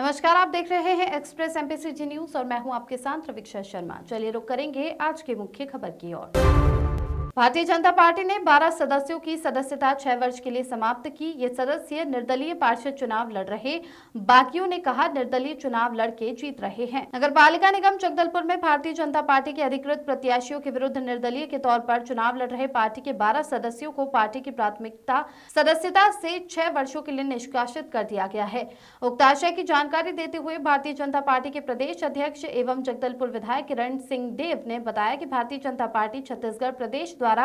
नमस्कार, आप देख रहे हैं एक्सप्रेस एमपीसीजी न्यूज और मैं हूं आपके साथ रवीक्षा शर्मा। चलिए रुक करेंगे आज की मुख्य खबर की ओर। भारतीय जनता पार्टी ने 12 सदस्यों की सदस्यता 6 वर्ष के लिए समाप्त की। ये सदस्य निर्दलीय पार्षद चुनाव लड़ रहे, बाकियों ने कहा निर्दलीय चुनाव लड़के जीत रहे हैं। नगर पालिका निगम जगदलपुर में भारतीय जनता पार्टी के अधिकृत प्रत्याशियों के विरुद्ध निर्दलीय के तौर पर चुनाव लड़ रहे पार्टी के 12 सदस्यों को पार्टी की प्राथमिकता सदस्यता से 6 वर्षों के लिए निष्कासित कर दिया गया है। उक्त आशय की जानकारी देते हुए भारतीय जनता पार्टी के प्रदेश अध्यक्ष एवं जगदलपुर विधायक किरण सिंह देव ने बताया कि भारतीय जनता पार्टी छत्तीसगढ़ प्रदेश द्वारा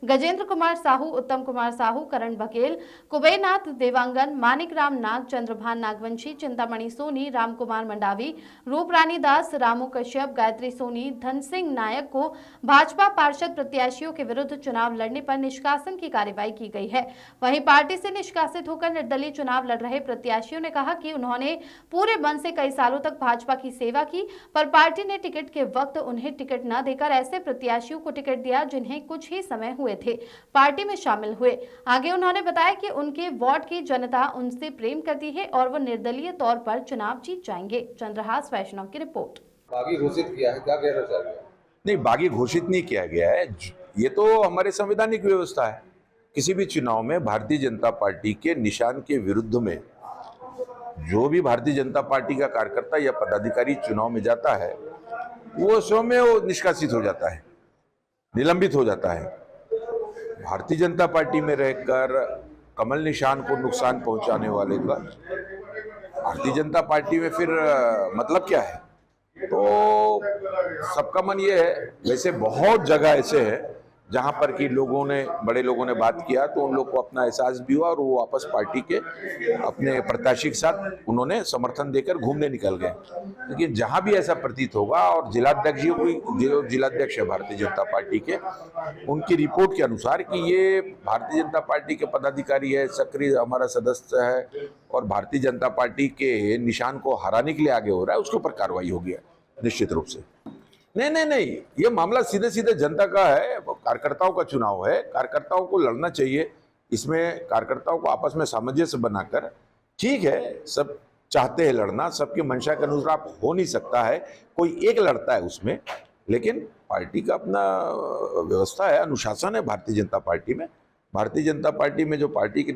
गजेंद्र कुमार साहू, उत्तम कुमार साहू, करण बघेल, कुबेरनाथ देवांगन, मानिक राम नाग, चंद्रभान नागवंशी, चिंतामणि सोनी, राम कुमार मंडावी, रूपरानी दास, रामू कश्यप, गायत्री सोनी, धन सिंह नायक को भाजपा पार्षद प्रत्याशियों के विरुद्ध चुनाव लड़ने पर निष्कासन की कार्रवाई की गई है। वहीं पार्टी से निष्कासित होकर निर्दलीय चुनाव लड़ रहे प्रत्याशियों ने कहा कि उन्होंने पूरे मन से कई सालों तक भाजपा की सेवा की, पर पार्टी ने टिकट के वक्त उन्हें टिकट न देकर ऐसे प्रत्याशियों को टिकट दिया जिन्हें कुछ ही समय हुए थे पार्टी में शामिल हुए। आगे उन्होंने बताया कि उनके वार्ड की जनता उनसे प्रेम करती है और वो निर्दलीय तौर पर चुनाव जीत जाएंगे। चंद्रहास वैष्णव की रिपोर्ट। बागी घोषित किया है, क्या कहना चाहिए? नहीं, बागी घोषित नहीं किया गया है। ये तो हमारे संवैधानिक व्यवस्था है। किसी भी चुनाव में भारतीय जनता पार्टी के निशान के विरुद्ध में जो भी भारतीय जनता पार्टी का कार्यकर्ता या पदाधिकारी चुनाव में जाता है वो स्वयं में वो निष्कासित हो जाता है, निलंबित हो जाता है। भारतीय जनता पार्टी में रहकर कमल निशान को नुकसान पहुंचाने वाले का भारतीय जनता पार्टी में फिर मतलब क्या है? तो सबका मन ये है। वैसे बहुत जगह ऐसे है जहां पर कि बड़े लोगों ने बात किया तो उन लोग को अपना एहसास भी हुआ और वो वापस पार्टी के अपने प्रत्याशी के साथ उन्होंने समर्थन देकर घूमने निकल गए। लेकिन जहां भी ऐसा प्रतीत होगा, और जिलाध्यक्ष जी जिलाध्यक्ष है भारतीय जनता पार्टी के, उनकी रिपोर्ट के अनुसार कि ये भारतीय जनता पार्टी के पदाधिकारी है, सक्रिय हमारा सदस्य है और भारतीय जनता पार्टी के निशान को हराने के लिए आगे हो रहा है, उसके ऊपर कार्रवाई होगी निश्चित रूप से। नहीं, ये मामला सीधे सीधे जनता का है। कार्यकर्ताओं का चुनाव है, कार्यकर्ताओं को लड़ना चाहिए। इसमें कार्यकर्ताओं को आपस में सामंजस्य बनाकर, ठीक है, सब चाहते हैं लड़ना, सबके मंशा के अनुसार हो नहीं सकता है, कोई एक लड़ता है उसमें, लेकिन पार्टी का अपना व्यवस्था है, अनुशासन है भारतीय जनता पार्टी में। भारतीय जनता पार्टी में जो पार्टी के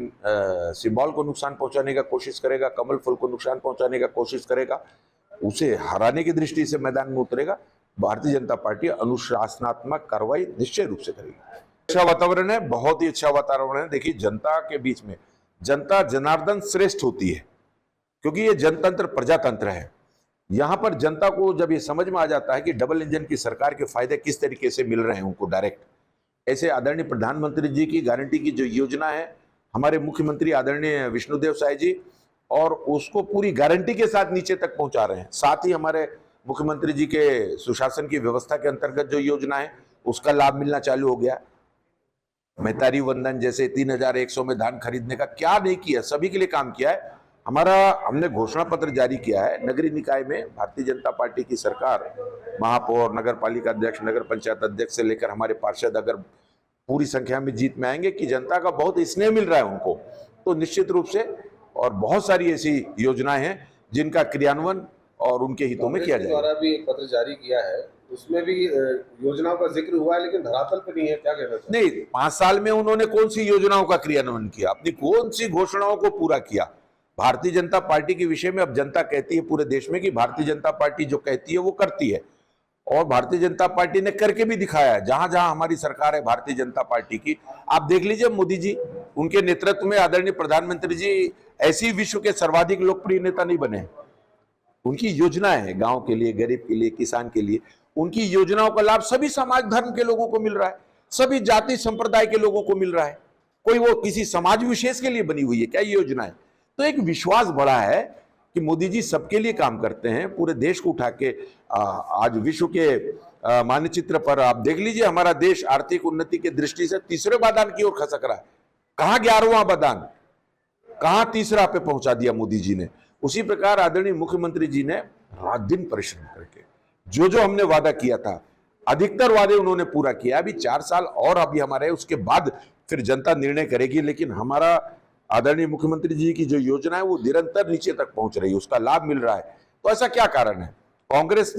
सिंबल को नुकसान पहुंचाने का कोशिश करेगा, कमल फूल को नुकसान पहुंचाने का कोशिश करेगा, उसे हराने की दृष्टि से मैदान में उतरेगा। भारतीय जनता पार्टी अनुशासनात्मक कार्रवाई निश्चय रूप से करेगी। अच्छा वातावरण है, बहुत ही अच्छा वातावरण है। देखिए, जनता के बीच में जनता जनार्दन श्रेष्ठ होती है, क्योंकि ये जनतंत्र प्रजातंत्र है। यहां पर जनता को जब ये समझ में आ जाता है कि डबल इंजन की सरकार के फायदे किस तरीके से मिल रहे हैं उनको डायरेक्ट, ऐसे आदरणीय प्रधानमंत्री जी की गारंटी की जो योजना है, हमारे मुख्यमंत्री आदरणीय विष्णुदेव साय जी, और उसको पूरी गारंटी के साथ नीचे तक पहुंचा रहे हैं। साथ ही हमारे मुख्यमंत्री जी के सुशासन की व्यवस्था के अंतर्गत जो योजना है उसका लाभ मिलना चालू हो गया। महतारी वंदन जैसे 3100 में धान खरीदने का क्या नहीं किया, सभी के लिए काम किया है। हमने घोषणा पत्र जारी किया है। नगरीय निकाय में भारतीय जनता पार्टी की सरकार, महापौर, नगर पालिका अध्यक्ष, नगर पंचायत अध्यक्ष से लेकर हमारे पार्षद अगर पूरी संख्या में जीत में आएंगे कि जनता का बहुत स्नेह मिल रहा है उनको, तो निश्चित रूप से और बहुत सारी ऐसी योजनाएं हैं जिनका क्रियान्वयन और उनके हितों में किया जाएगा। द्वारा भी एक पत्र जारी किया है, उसमें भी योजनाओं का जिक्र हुआ है, लेकिन धरातल पर नहीं है, क्या कहना चाहिए? नहीं, 5 साल में उन्होंने कौन सी योजनाओं का क्रियान्वयन किया, अपनी कौन सी घोषणाओं को पूरा किया? भारतीय जनता पार्टी के विषय में अब जनता कहती है पूरे देश में कि भारतीय जनता पार्टी जो कहती है वो करती है, और भारतीय जनता पार्टी ने करके भी दिखाया है। जहां जहां हमारी सरकार है भारतीय जनता पार्टी की, आप देख लीजिए, मोदी जी, उनके नेतृत्व में आदरणीय प्रधानमंत्री जी ऐसी विश्व के सर्वाधिक लोकप्रिय नेता नहीं बने। उनकी योजनाएं है गांव के लिए, गरीब के लिए, किसान के लिए, उनकी योजनाओं का लाभ सभी समाज धर्म के लोगों को मिल रहा है, सभी जाति संप्रदाय के लोगों को मिल रहा है। कोई वो किसी समाज विशेष के लिए बनी हुई है क्या ये योजनाएं? तो एक विश्वास बढ़ा है कि मोदी जी सबके लिए काम करते हैं। पूरे देश को उठा के आज विश्व के मानचित्र पर आप देख लीजिए, हमारा देश आर्थिक उन्नति की दृष्टि से तीसरे बादान की ओर खसक रहा है। कहां 11वां बादान, कहां तीसरा पे पहुंचा दिया मोदी जी ने। उसी प्रकार आदरणीय मुख्यमंत्री जी ने रात दिन परिश्रम करके जो जो हमने वादा किया था, अधिकतर वादे उन्होंने पूरा किया। अभी 4 साल और अभी हमारे, उसके बाद फिर जनता निर्णय करेगी। लेकिन हमारा आदरणीय मुख्यमंत्री जी की जो योजना है वो निरंतर नीचे तक पहुंच रही है, उसका लाभ मिल रहा है। तो ऐसा क्या कारण है? कांग्रेस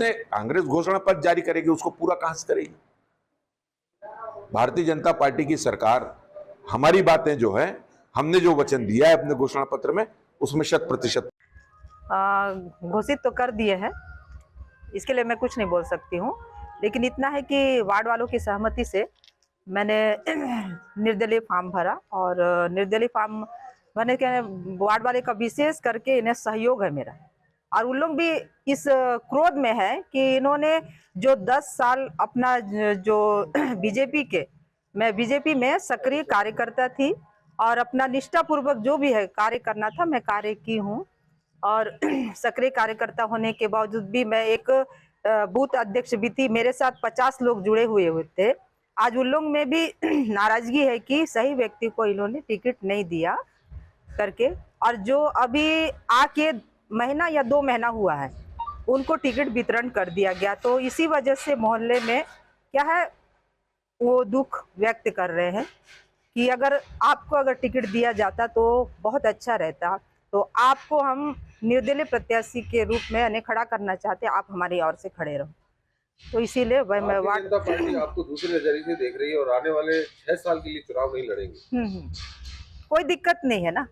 घोषणा पत्र जारी करेगी, उसको पूरा कहां से करेगी? भारतीय जनता पार्टी की सरकार हमारी बातें जो है, हमने जो वचन दिया है अपने घोषणा पत्र में, उसमें 100% घोषित तो कर दिए हैं, इसके लिए मैं कुछ नहीं बोल सकती हूँ। लेकिन इतना है कि वार्ड वालों की सहमति से मैंने निर्दलीय फॉर्म भरा, और निर्दलीय फॉर्म भरने के वार्ड वाले का विशेष करके इन्हें सहयोग है मेरा। और उन लोग भी इस क्रोध में है कि इन्होंने जो 10 साल अपना जो मैं बीजेपी में सक्रिय कार्यकर्ता थी, और अपना निष्ठापूर्वक जो भी है कार्य करना था मैं कार्य की हूँ। और सक्रिय कार्यकर्ता होने के बावजूद भी मैं एक बूथ अध्यक्ष भी थी, मेरे साथ 50 लोग जुड़े हुए थे। आज उन लोग में भी नाराजगी है कि सही व्यक्ति को इन्होंने टिकट नहीं दिया करके, और जो अभी आके महीना या 2 महीना हुआ है उनको टिकट वितरण कर दिया गया। तो इसी वजह से मोहल्ले में क्या है वो दुख व्यक्त कर रहे हैं कि अगर टिकट दिया जाता तो बहुत अच्छा रहता। तो आपको हम निर्दलीय प्रत्याशी के रूप में खड़ा करना चाहते हैं, आप हमारी ओर से खड़े रहो। तो इसीलिए मैं भारतीय जनता पार्टी आपको दूसरे नजरिए से देख रही है और आने वाले 6 साल के लिए चुनाव नहीं लड़ेंगे। कोई दिक्कत नहीं है ना,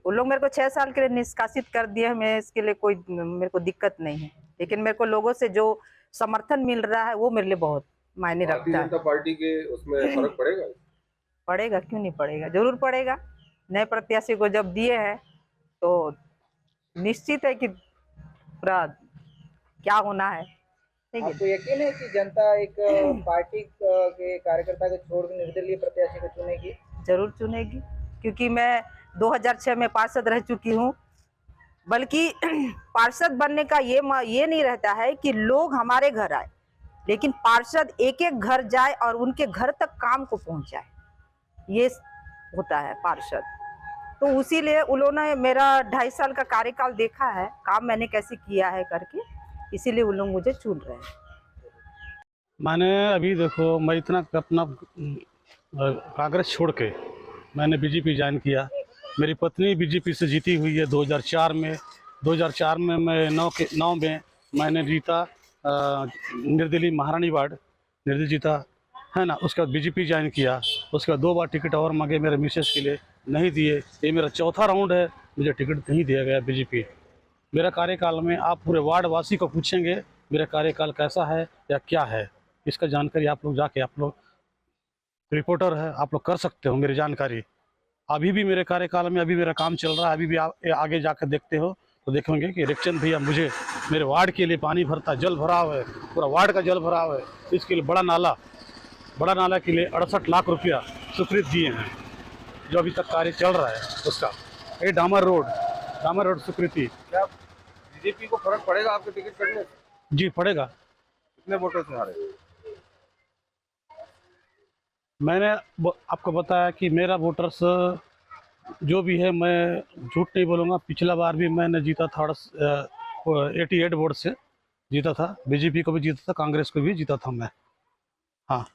वो लोग मेरे को 6 साल के लिए निष्कासित कर दिए हैं, मैं इसके लिए कोई मेरे को दिक्कत नहीं है। लेकिन मेरे को लोगों से जो समर्थन मिल रहा है वो मेरे लिए बहुत मायने रखता है। भारतीय जनता पार्टी के उसमें फर्क पड़ेगा? पड़ेगा, क्यों नहीं पड़ेगा, जरूर पड़ेगा। नए प्रत्याशी को जब दिए हैं तो निश्चित है कि पूरा क्या होना है। आपको यकीन है कि जनता एक पार्टी के कार्यकर्ता को छोड़कर निर्दलीय प्रत्याशी को चुनेगी? जरूर चुनेगी, क्योंकि मैं 2006 में पार्षद रह चुकी हूँ। बल्कि पार्षद बनने का ये नहीं रहता है कि लोग हमारे घर आए, लेकिन पार्षद एक एक घर जाए और उनके घर तक काम को पहुंचाए, ये होता है पार्षद। तो उसीलिए उन्होंने मेरा 2.5 साल का कार्यकाल देखा है, काम मैंने कैसे किया है करके, इसीलिए उन लोग मुझे चुन रहे हैं। मैंने अभी देखो, मैं इतना अपना कांग्रेस छोड़ के मैंने बीजेपी ज्वाइन किया। मेरी पत्नी बीजेपी से जीती हुई है 2004 में। 2004 में मैं 9 में मैंने जीता, निर्दलीय महारानी वार्ड निर्दलीय जीता है ना। उसके बाद बीजेपी ज्वाइन किया, उसके बाद 2 बार टिकट और मांगे मेरे मिसेस के लिए, नहीं दिए। ये मेरा 4था राउंड है, मुझे टिकट नहीं दिया गया बीजेपी। मेरा कार्यकाल में आप पूरे वार्ड वासी को पूछेंगे मेरा कार्यकाल कैसा है या क्या है, इसका जानकारी आप लोग जाके, आप लोग रिपोर्टर है, आप लोग कर सकते हो मेरी जानकारी। अभी भी मेरे कार्यकाल में अभी मेरा काम चल रहा है, अभी भी आगे जाकर देखते हो तो देखेंगे कि रेखचंद भैया मुझे मेरे वार्ड के लिए पानी भरता, जल भराव है, पूरा वार्ड का जल भराव है। इसके लिए बड़ा नाला के लिए 68 लाख रुपया स्वीकृत दिए हैं, जो अभी तक कार्य चल रहा है उसका। ये डामर रोड स्वीकृति। क्या बीजेपी को फर्क पड़ेगा आपके टिकट कटने से? जी पड़ेगा। कितने वोटों से हारे? मैंने आपको बताया कि मेरा वोटर्स जो भी है, मैं झूठ नहीं बोलूँगा, पिछला बार भी मैंने जीता था 88 वोट से जीता था, बीजेपी को भी जीता था, कांग्रेस को भी जीता था मैं। हाँ।